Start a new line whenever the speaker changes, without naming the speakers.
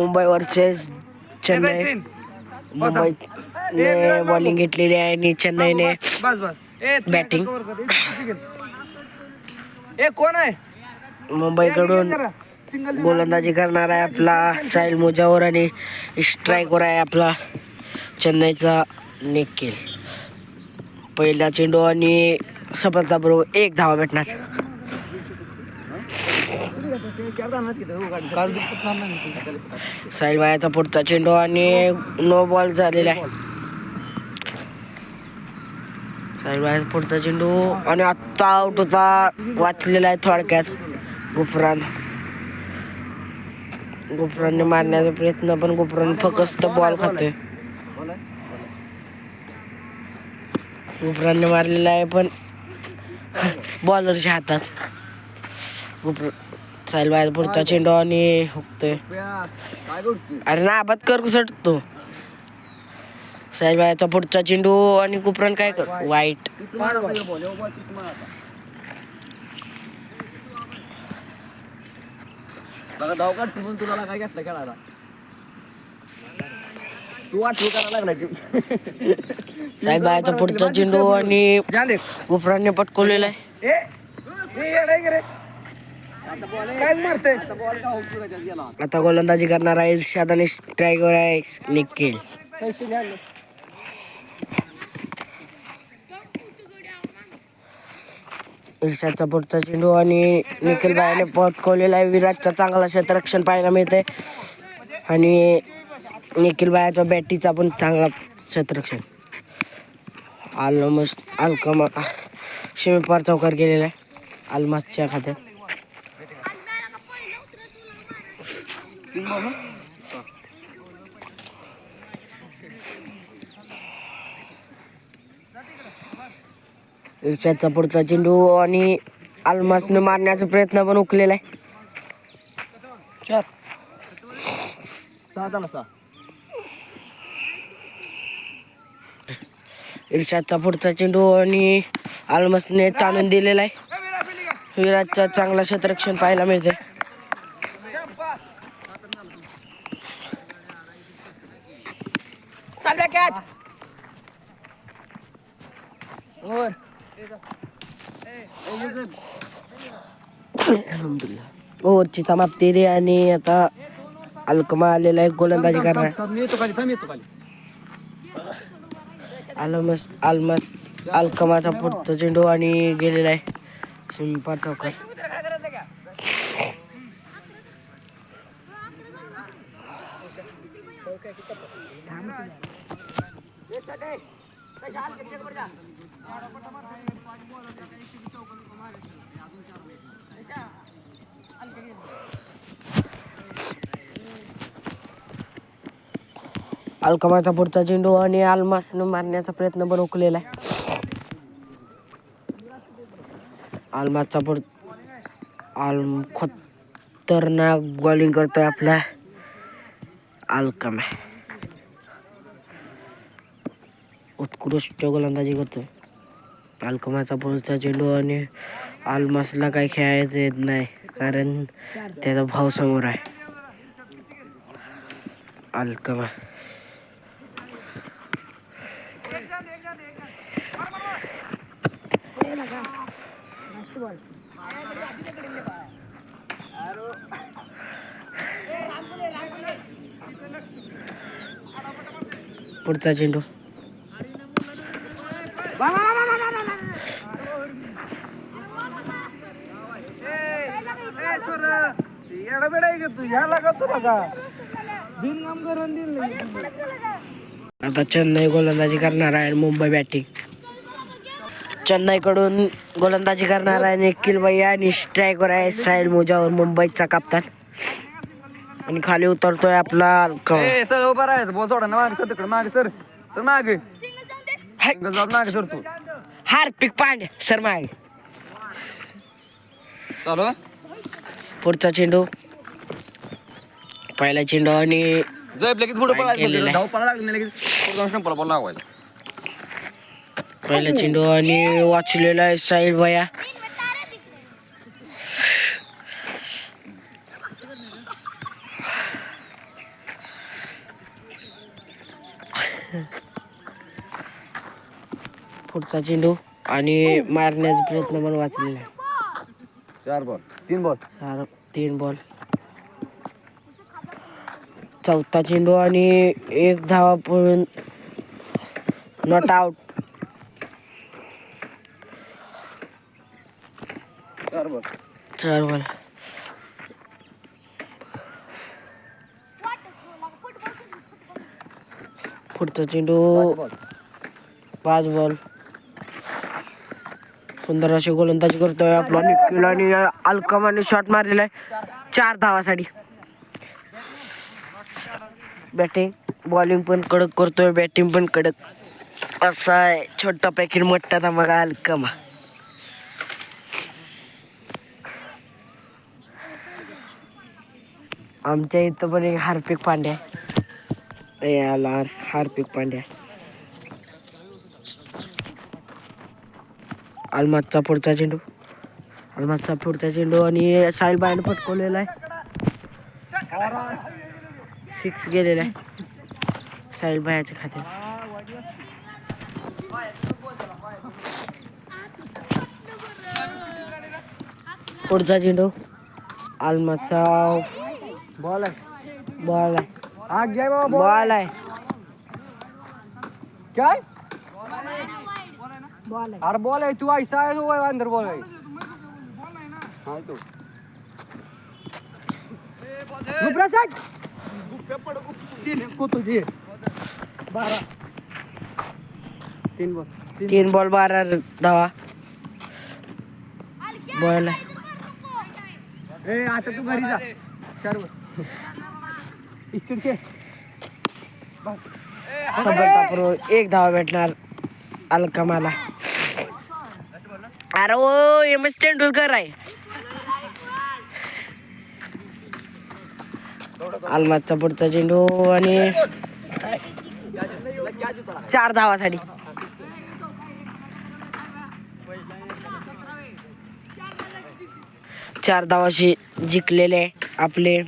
Mumbai versus Chennai. मुंबईने bowling घेतलेली आहे आणि चेन्नईने बॅटिंग.
कोण आहे
मुंबईकडून गोलंदाजी करणार आहे आपला साहिल मुजावर आणि स्ट्राईकवर आहे आपला चेन्नईचा निखिल. पहिला चेंडू आणि सफलताबरोबर 1 धावा भेटणार. साहिल भाईचा पुढचा चेंडू आणि नो बॉल झालेला आहे. साहिल भाईचा पुढचा चेंडू आणि आत्ता आउट होता, वाचलेला आहे थोडक्यात. गुफरानने मारण्याचा प्रयत्न, पण गुफरान फक्त बॉल खातोय. गुफरानने मारलेला आहे पण बॉलरच्या हातात. साहिल भाईचा पुढचा चेंडू आणि हुकतोय. अरे नाबाद कर घुसटतो. साहिल भाईचा पुढचा चेंडू आणि गुफरान काय कर वाईट.
धाव काढ तुला काय घेतलं खेळायला. तू आठवू करायला लागला की
साहिल भाईचा पुढचा चेंडू आणि गुफरानने पटकवलेला आहे. आता गोलंदाजी करणार आहे इर्शाद आणि स्ट्राईकवर आहे निखिल. इर्शादचा पुढचा चेंडू आणि निखिल भाईने पटकवलेला आहे. विराटचा चांगला क्षेत्ररक्षण पाहायला मिळते आणि निखिल भाईचा बॅटीचा पण चांगला क्षेत्ररक्षण. अलकमा शिमेपार चौकार केलेला आहे अलमासच्या खात्यात. इर्शादचा पुढचा चेंडू आणि अलमासने मारण्याचा प्रयत्न पण उकलेला आहे. इर्शादचा पुढचा चेंडू आणि अलमासने ताणून दिलेला आहे. विराटचा चांगला क्षेत्ररक्षण पाहायला मिळते. ओव्हरची समाप्ती दे आणि आता अलकमा आलेला आहे गोलंदाजी करणार. अलकमाचा पुढचा चेंडू आणि गेलेला आहे शिमेपार चौकार. अलकमाचा पुढचा चेंडू आणि अलमासने मारण्याचा प्रयत्न पण उकलेला आहे. अलमासचा खतरनाक बॉलिंग करतोय आपला अलकमा. उत्कृष्ट गोलंदाजी करतोय. अलकमाचा पुढचा चेंडू आणि अलमासला काही खेळायचं येत नाही कारण त्याचा भाव समोर आहे. अलकमा पुढचा चेंडू आता चेन्नई गोलंदाजी करणार आहे. मुंबई बॅटिंग. चेन्नईकडून गोलंदाजी करणार आहे निखिल भैया आणि स्ट्राईकवर आहे साहिल मुजावर मुंबईचा कप्तान. आणि खाली उतरतोय आपला
सर उभा राहायचं बॉल सोडा ना मागे सर तिकडे मागे सर सर मागे मागे सर तू
हार्दिक पांड्या सर मागे.
चालू
पुढचा चेंडू पहिला चेंडू आणि
लगेच पुढे धाव पळा लागली लगेच बॉल लावायला.
पहिला चेंडू आणि वाचलेला आहे साहिल भैया. पुढचा चेंडू आणि मारण्याचा प्रयत्न पण वाचलेला आहे.
4 बॉल 3 बॉल
3 बॉल. चौथा चेंडू आणि 1 धावा पळून नॉट आउट.
4 ball
4 ball. पुढचा चेंडू 5 बॉल. सुंदर अशी गोलंदाजी करतोय आपला निखिल आणि अलकमाने शॉट मारलेला आहे 4 धावासाठी. बॅटिंग बॉलिंग पण कडक करतोय, बॅटिंग पण कडक. असा आहे छोटा पॅकेट मोठा धमाका अलकमा. आमच्या इथं पण एक हार्दिक पांड्या याला हार्दिक पांड्या. अलमाजचा पुढचा चेंडू आणि साहिल बाईने फटकवलेला आहे. 6 गेलेला आहे साहिल बायाच्या खात्यात. पुढचा चेंडू अलमाजचा
बॉल आहे.
बॉल आहे.
आग जाय बाबा
बॉल आहे.
काय अरे बॉल आहे. तू ऐसा आहे तो अंदर बॉल आहे. हाँ तो को तुझे
3 बॉल 12 धावा. बॉल आहे.
ए आता तू घरी जा. 4 बॉल इकडचे
सफलतापूर्वक 1 धावा भेटणार अलकमाला. अरे ओ MS तेंडुलकर आहे. अलमाजचा पुढचा चेंडू आणि 4 धावासाठी. 4 धावाशी जिंकलेले आपले